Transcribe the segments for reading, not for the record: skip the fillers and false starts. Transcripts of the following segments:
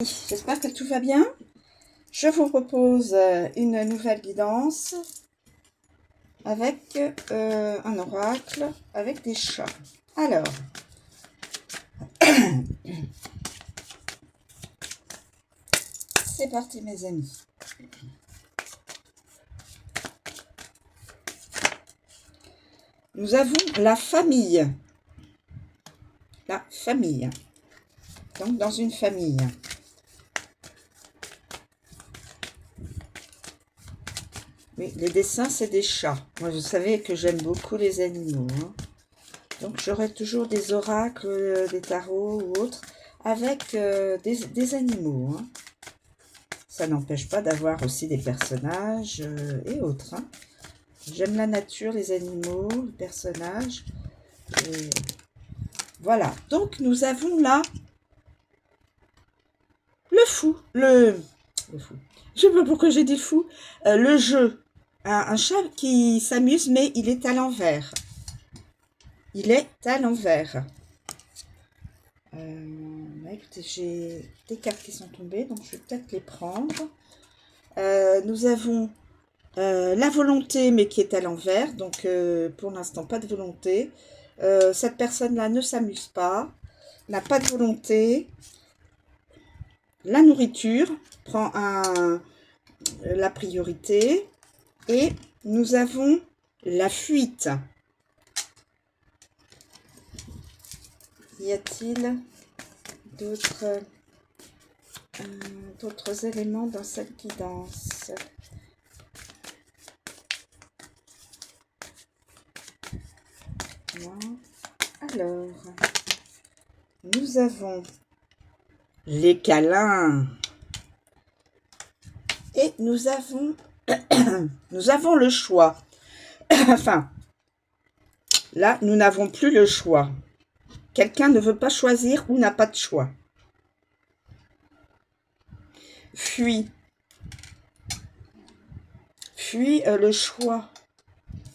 J'espère que tout va bien. Je vous propose une nouvelle guidance avec un oracle avec des chats. Alors, c'est parti mes amis. Nous avons la famille. La famille. Donc dans une famille. Oui, les dessins, c'est des chats. Moi, vous savez que j'aime beaucoup les animaux. Hein. Donc, j'aurai toujours des oracles, des tarots ou autres, avec des animaux. Hein. Ça n'empêche pas d'avoir aussi des personnages et autres. Hein. J'aime la nature, les animaux, les personnages. Et voilà. Donc, nous avons là le fou. Le fou. Je ne sais pas pourquoi j'ai dit fou. Le jeu. Un chat qui s'amuse, mais il est à l'envers. Il est à l'envers. Écoutez, j'ai des cartes qui sont tombées, donc je vais peut-être les prendre. Nous avons la volonté, mais qui est à l'envers. Donc, pour l'instant, pas de volonté. Cette personne-là ne s'amuse pas, n'a pas de volonté. La nourriture prend la priorité. Et nous avons la fuite. Y a-t-il d'autres éléments dans cette guidance? Alors, nous avons les câlins. Et nous avons le choix. Enfin, là, nous n'avons plus le choix. Quelqu'un ne veut pas choisir ou n'a pas de choix. Fuit. Fuit le choix.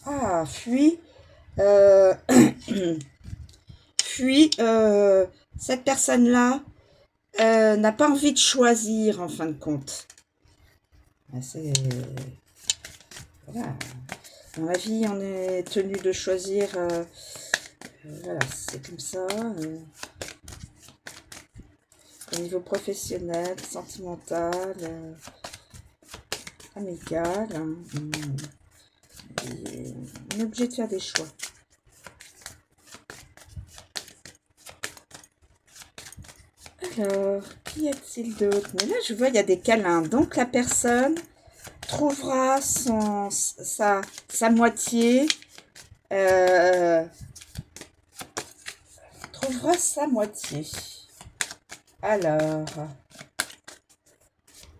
Ah, fuit. Fuit. Cette personne-là n'a pas envie de choisir, en fin de compte. C'est... Voilà. Dans la vie, on est tenu de choisir... voilà, c'est comme ça. Au niveau professionnel, sentimental, amical. On est obligé de faire des choix. Alors, qu'y a-t-il d'autre? Mais là, je vois, il y a des câlins. Donc, la personne trouvera sa moitié. Trouvera sa moitié. Alors,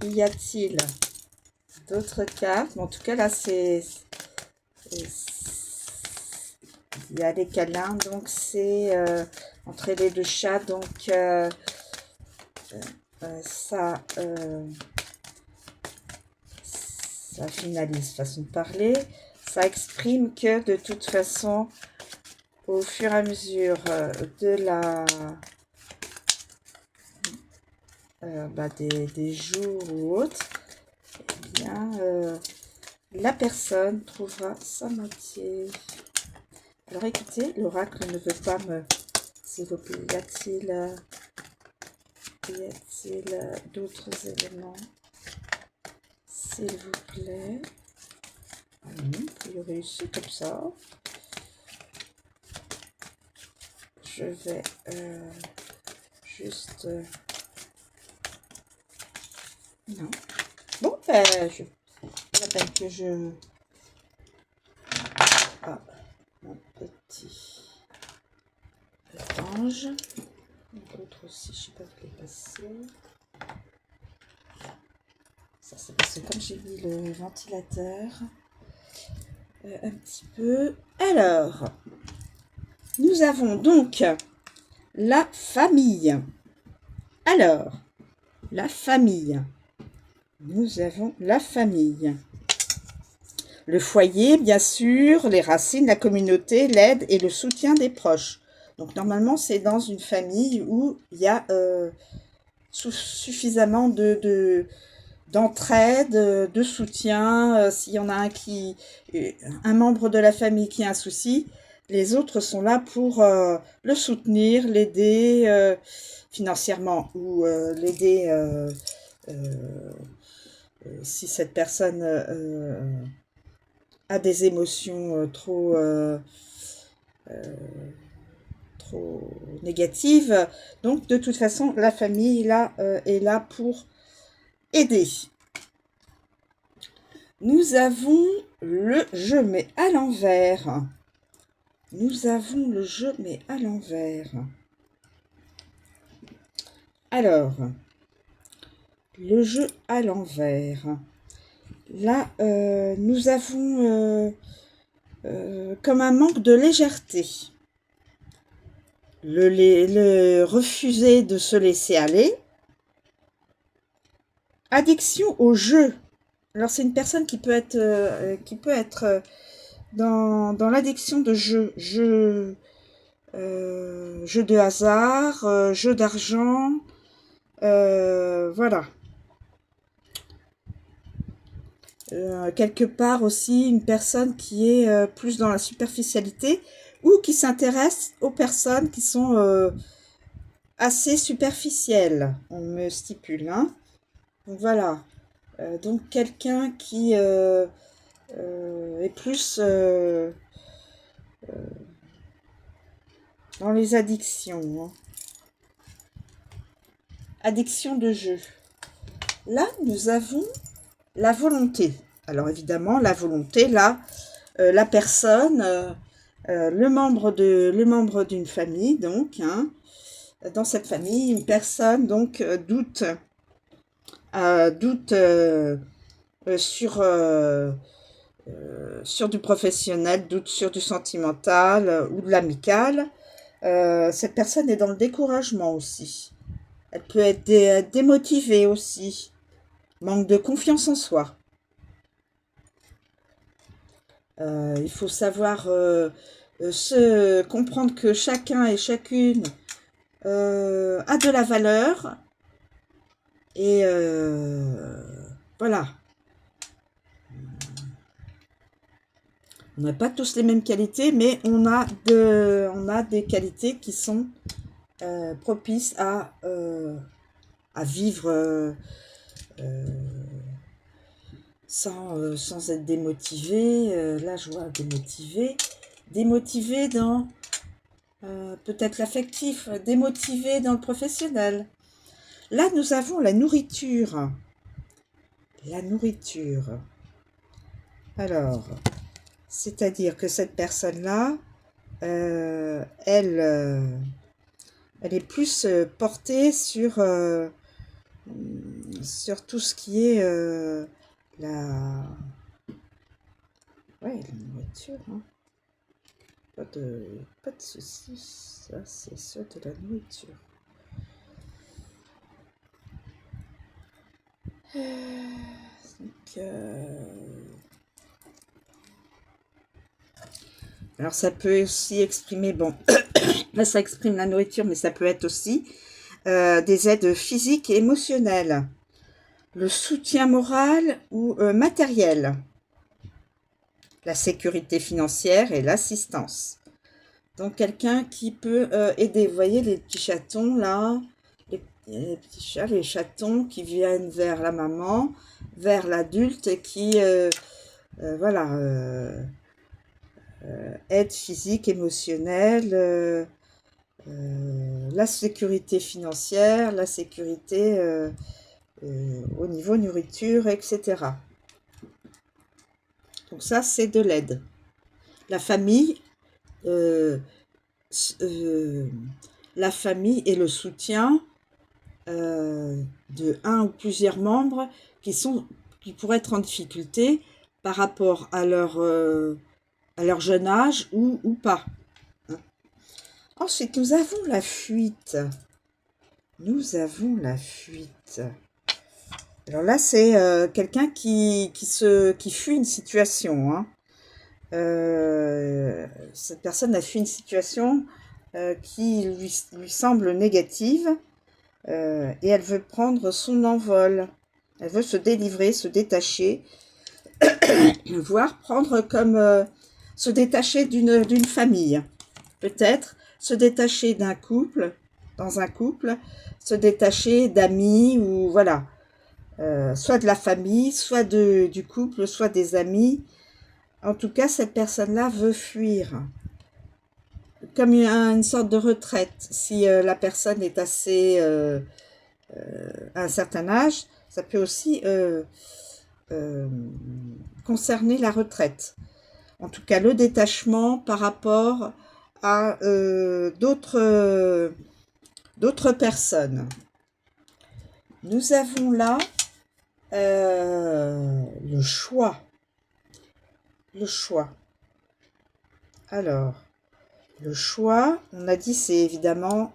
y a-t-il d'autres cartes? En tout cas, là, il y a des câlins, donc c'est entre les deux chats, donc ça finalise, façon de parler. Ça exprime que de toute façon, au fur et à mesure de des jours ou autres, eh bien, la personne trouvera sa moitié. Alors écoutez, l'oracle ne veut pas me... S'il vous plaît, y a-t-il d'autres éléments? S'il vous plaît. Oui, a priori, c'est comme ça. Je vais juste... non. Bon, je rappelle que je... Ah, mon petit ange. L'autre aussi, je ne sais pas où il est passé. Ça, c'est parce que comme j'ai mis le ventilateur un petit peu. Alors, nous avons donc la famille. Alors, la famille. Nous avons la famille. Le foyer, bien sûr, les racines, la communauté, l'aide et le soutien des proches. Donc, normalement, c'est dans une famille où il y a suffisamment d'entraide, de soutien. S'il y en a un membre de la famille qui a un souci, les autres sont là pour le soutenir, l'aider financièrement ou l'aider si cette personne a des émotions trop négatives. Donc de toute façon, la famille là est là pour aider. Nous avons le je mets à l'envers. Nous avons le je mets à l'envers. Alors, le jeu à l'envers. Là, nous avons comme un manque de légèreté. Le refuser de se laisser aller. Addiction au jeu. Alors, c'est une personne qui peut être dans l'addiction de jeu. Jeu de hasard, jeu d'argent. Voilà. Quelque part aussi une personne qui est plus dans la superficialité ou qui s'intéresse aux personnes qui sont assez superficielles, on me stipule. Hein. Donc voilà. Donc quelqu'un qui est plus dans les addictions. Hein. Addiction de jeu. Là, nous avons la volonté. Alors évidemment, la volonté, là, la personne, le membre d'une famille, donc, hein, dans cette famille, une personne donc doute sur du professionnel, doute sur du sentimental ou de l'amical. Cette personne est dans le découragement aussi. Elle peut être démotivée aussi. Manque de confiance en soi. Il faut savoir comprendre que chacun et chacune a de la valeur. Et voilà. On n'a pas tous les mêmes qualités, mais on a des qualités qui sont propices à vivre sans être démotivé. Là, je vois démotivé dans peut-être l'affectif, démotivé dans le professionnel. Là, nous avons la nourriture. La nourriture. Alors, c'est-à-dire que cette personne-là, elle est plus portée sur tout ce qui est la nourriture. Hein. Pas de souci, ça c'est sur de la nourriture. Donc, alors ça peut aussi exprimer, bon, là ça exprime la nourriture, mais ça peut être aussi des aides physiques et émotionnelles, le soutien moral ou matériel, la sécurité financière et l'assistance. Donc quelqu'un qui peut aider, vous voyez les petits chatons là, les petits chats, les chatons qui viennent vers la maman, vers l'adulte et qui, voilà, aide physique, émotionnelle, la sécurité financière, la sécurité au niveau nourriture, etc. Donc ça, c'est de l'aide. La famille, la famille et le soutien de un ou plusieurs membres qui pourraient être en difficulté par rapport à leur jeune âge ou pas. Hein. Ensuite, nous avons la fuite. Nous avons la fuite. Alors là, c'est quelqu'un qui fuit une situation. Hein. Cette personne a fui une situation qui lui semble négative. et elle veut prendre son envol. Elle veut se délivrer, se détacher, voire prendre comme se détacher d'une famille. Peut-être se détacher d'un couple, dans un couple, se détacher d'amis ou voilà. Soit de la famille, soit du couple, soit des amis. En tout cas, cette personne-là veut fuir. Comme une sorte de retraite. Si la personne est assez à un certain âge, ça peut aussi euh, concerner la retraite. En tout cas, le détachement par rapport à d'autres personnes. Nous avons là le choix. Le choix. Alors, le choix, on a dit, c'est évidemment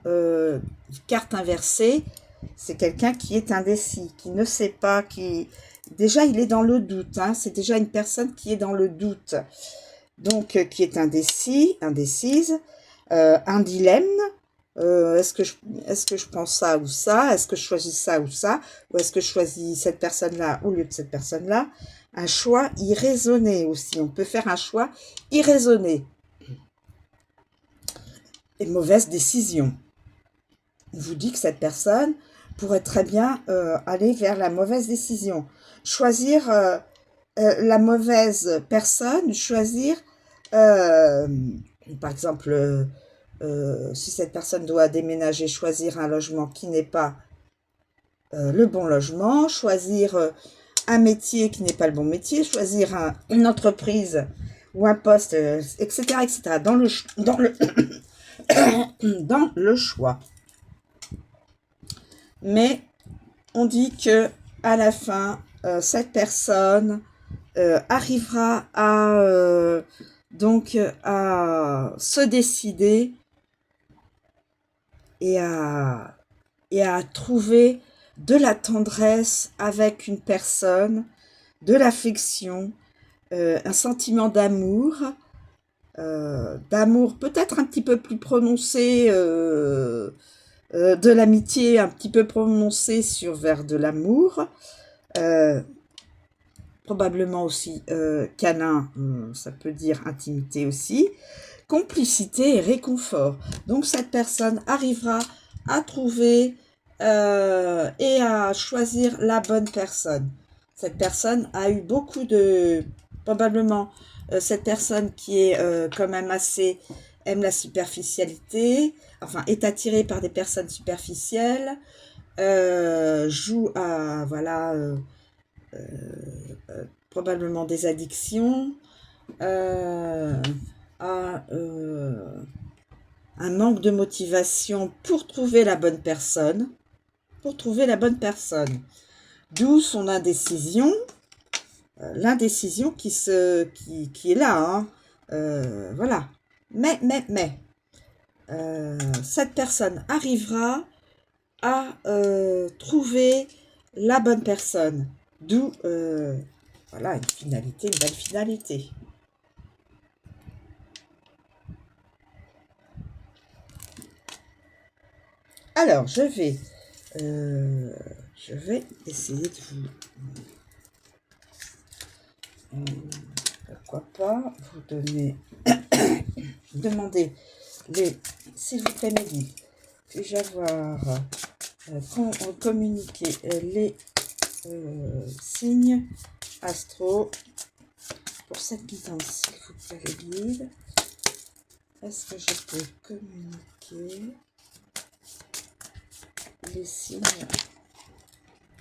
carte inversée. C'est quelqu'un qui est indécis, qui ne sait pas, qui... Déjà, il est dans le doute. Hein, c'est déjà une personne qui est dans le doute. Donc, qui est indécis, indécise. Un dilemme. Est-ce que je pense ça ou ça? Est-ce que je choisis ça ou ça? Ou est-ce que je choisis cette personne-là au lieu de cette personne-là? Un choix irraisonné aussi. On peut faire un choix irraisonné. Et mauvaise décision. On vous dit que cette personne pourrait très bien aller vers la mauvaise décision. Choisir la mauvaise personne, choisir, par exemple, si cette personne doit déménager, choisir un logement qui n'est pas le bon logement, choisir un métier qui n'est pas le bon métier, choisir une entreprise ou un poste, etc., etc., dans le choix. Mais on dit que à la fin, cette personne arrivera à se décider et à trouver de la tendresse avec une personne, de l'affection, un sentiment d'amour peut-être un petit peu plus prononcé, de l'amitié un petit peu prononcé vers de l'amour, probablement aussi câlin, ça peut dire intimité aussi, complicité et réconfort. Donc cette personne arrivera à trouver et à choisir la bonne personne. Cette personne a eu beaucoup de... Probablement cette personne qui est quand même assez... aime la superficialité, enfin est attirée par des personnes superficielles, joue à... voilà... probablement des addictions, à un manque de motivation pour trouver la bonne personne, d'où son indécision, l'indécision qui est là, hein. Voilà. Mais, cette personne arrivera à trouver la bonne personne, d'où, voilà, une belle finalité. Alors, je vais essayer de vous, pourquoi pas, vous demander s'il vous plaît, mes guides, puis-je avoir communiquer les signes astro pour cette guidance, s'il vous plaît, les guides. Est-ce que je peux communiquer les signes?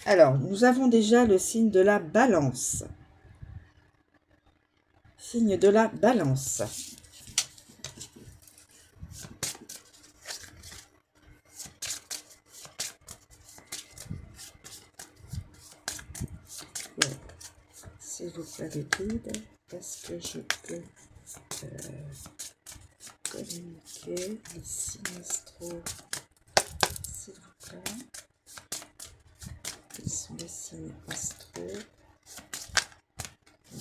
Alors, nous avons déjà le signe de la balance. Signe de la balance. S'il vous plaît, les guides, est-ce que je peux communiquer les signes astro, s'il vous plaît? Quels sont les signes astro qui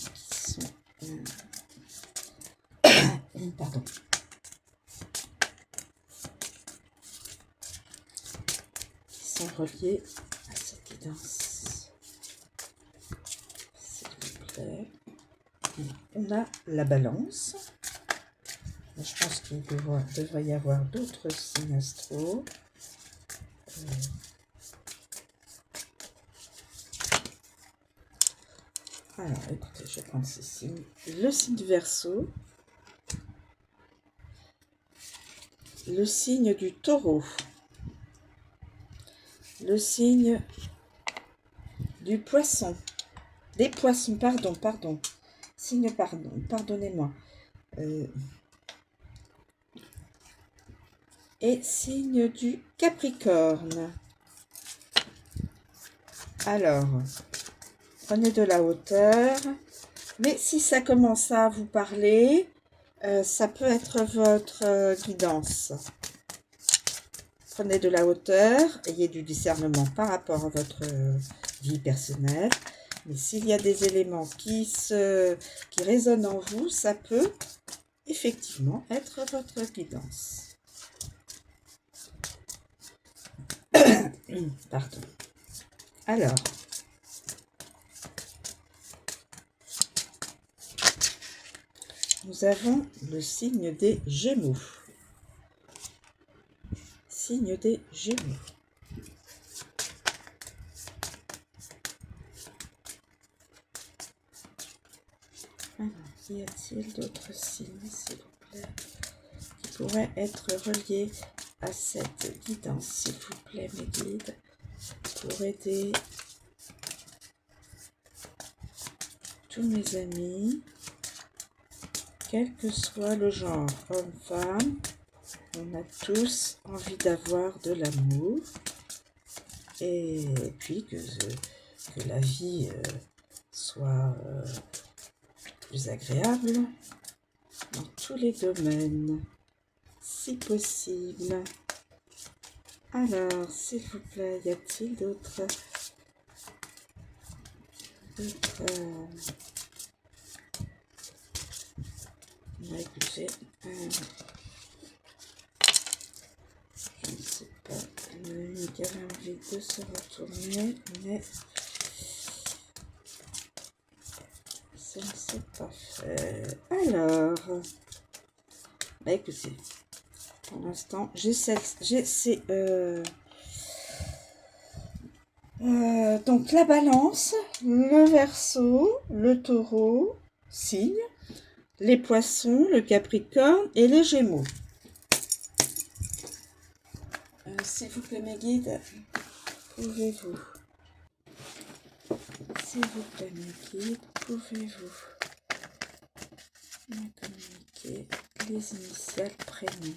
sont pardon, qui sont relier à cette guidance, s'il vous plaît. On a la balance. Je pense qu'il devrait y avoir d'autres signes astro. Alors, écoutez, je vais prendre ces signes. Le signe Verseau, le signe du Taureau, le signe du Poisson, des Poissons, pardon, signe, pardonnez-moi, et signe du Capricorne. Alors, prenez de la hauteur, mais si ça commence à vous parler, ça peut être votre guidance. Prenez de la hauteur, ayez du discernement par rapport à votre vie personnelle. Mais s'il y a des éléments qui résonnent en vous, ça peut effectivement être votre guidance. Pardon. Alors, nous avons le signe des Gémeaux. Signe des Gémeaux. Alors, y a-t-il d'autres signes, s'il vous plaît, qui pourraient être reliés à cette guidance, s'il vous plaît, mes guides, pour aider tous mes amis, quel que soit le genre, homme, femme, on a tous envie d'avoir de l'amour et puis que la vie soit plus agréable dans tous les domaines, si possible. Alors, s'il vous plaît, y a-t-il d'autres écoutez, je ne sais pas, Miguel a envie de se retourner, mais ça ne s'est pas fait. Alors, écoutez, pour l'instant, donc la balance, le Verseau, le Taureau, signe, les Poissons, le Capricorne et les Gémeaux. S'il vous plaît, mes guides, pouvez-vous, s'il vous plaît, mes guides, pouvez-vous me communiquer les initiales prénoms?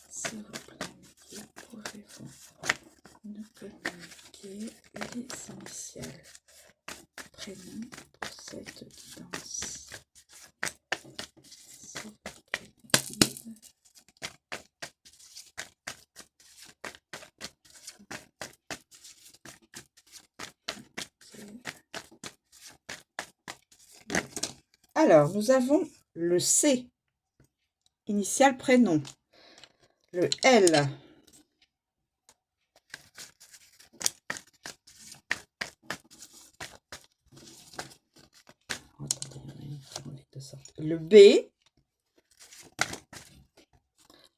S'il vous plaît, mes guides, pouvez-vous nous communiquer les initiales prénoms pour cette guidance? S'il vous plaît, mes guides. Alors, nous avons le C, initial prénom, le L, le B,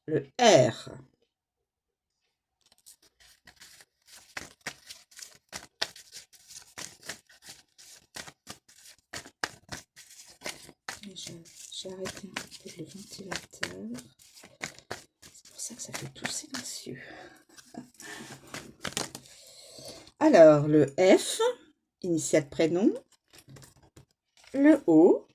le R, j'ai arrêté un petit peu le ventilateur, c'est pour ça que ça fait tout silencieux. Alors, le F, initial prénom, le O,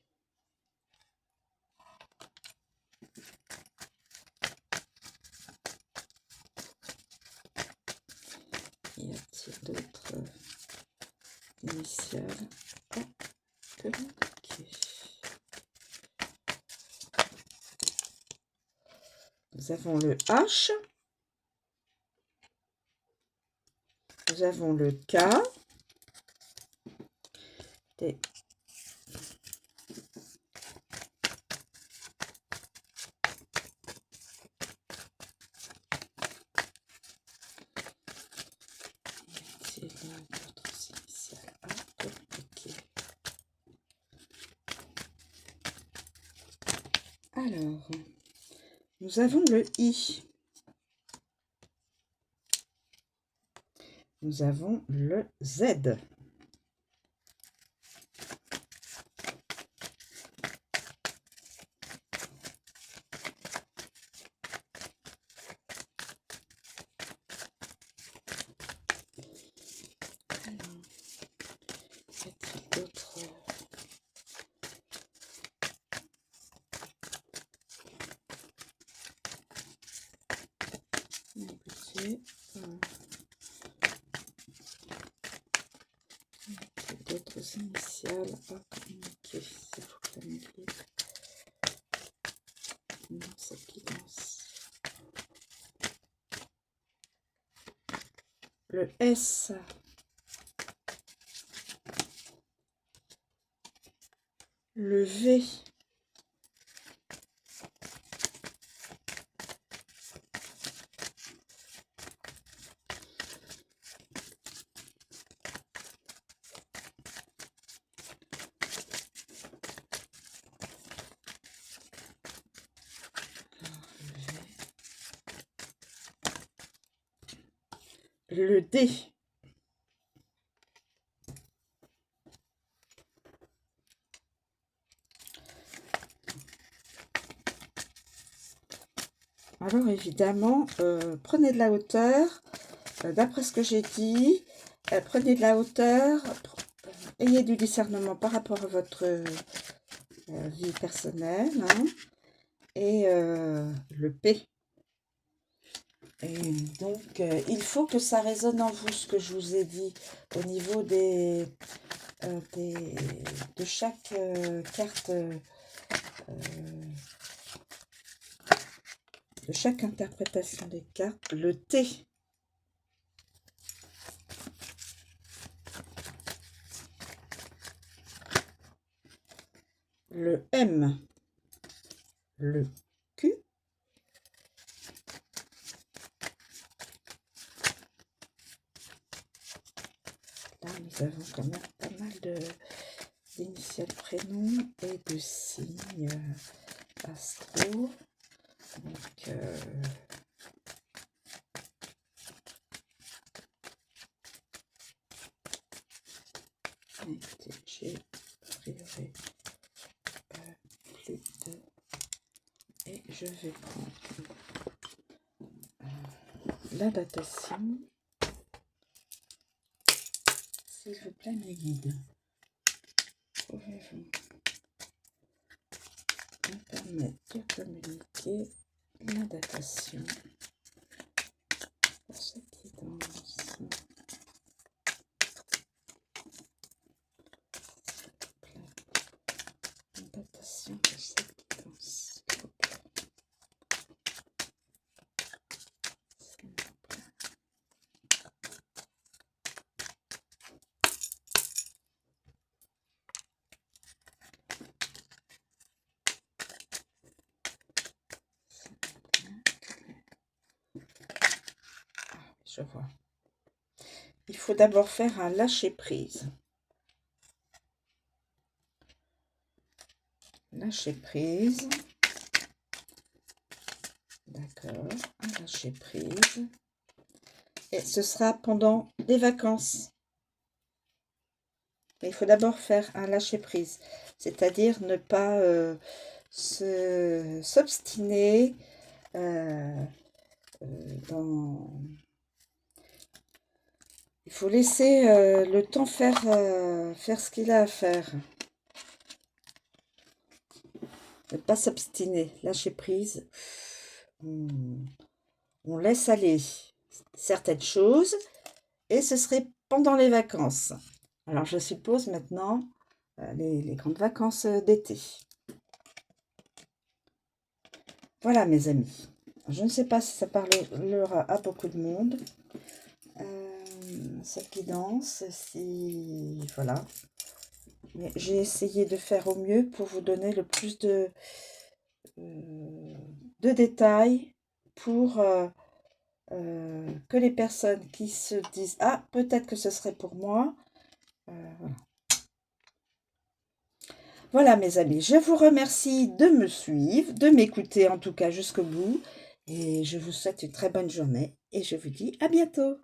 y a-t-il d'autres initiales à communiquer? Nous avons le H, nous avons le K, et Et là, d'autres initiales à communiquer. Alors, nous avons le I. Nous avons le Z. D'autres initiales à communiquer, s'il vous plaît, mon livre. Non, c'est qui danse. Le S. Le V. Le D. Alors évidemment, prenez de la hauteur. D'après ce que j'ai dit, prenez de la hauteur. Ayez du discernement par rapport à votre vie personnelle. Hein, et le P. Et donc, il faut que ça résonne en vous, ce que je vous ai dit, au niveau de chaque carte, de chaque interprétation des cartes. Le T. Le M. Le Q. Là, nous avons quand même pas mal d'initiales prénoms et de signes astro. Donc, j'ai priori plus de... Et je vais prendre la datation. S'il vous plaît, mes guides, pouvez-vous me permettre de communiquer la datation pour ceux qui dansent? La datation pour ceux qui dansent, s'il vous plaît. S'il vous plaît. Je vois. Il faut d'abord faire un lâcher-prise. Lâcher-prise. D'accord. Un lâcher-prise. Et ce sera pendant les vacances. Mais il faut d'abord faire un lâcher-prise. C'est-à-dire ne pas s'obstiner dans... Il faut laisser le temps faire ce qu'il a à faire. Ne pas s'obstiner, lâcher prise. On laisse aller certaines choses et ce serait pendant les vacances. Alors je suppose maintenant les grandes vacances d'été. Voilà mes amis. Je ne sais pas si ça parlera à beaucoup de monde. Celles qui dansent, si... Voilà. Mais j'ai essayé de faire au mieux pour vous donner le plus de détails pour que les personnes qui se disent « Ah, peut-être que ce serait pour moi. » Voilà. Voilà mes amis, je vous remercie de me suivre, de m'écouter en tout cas jusqu'au bout. Et je vous souhaite une très bonne journée et je vous dis à bientôt.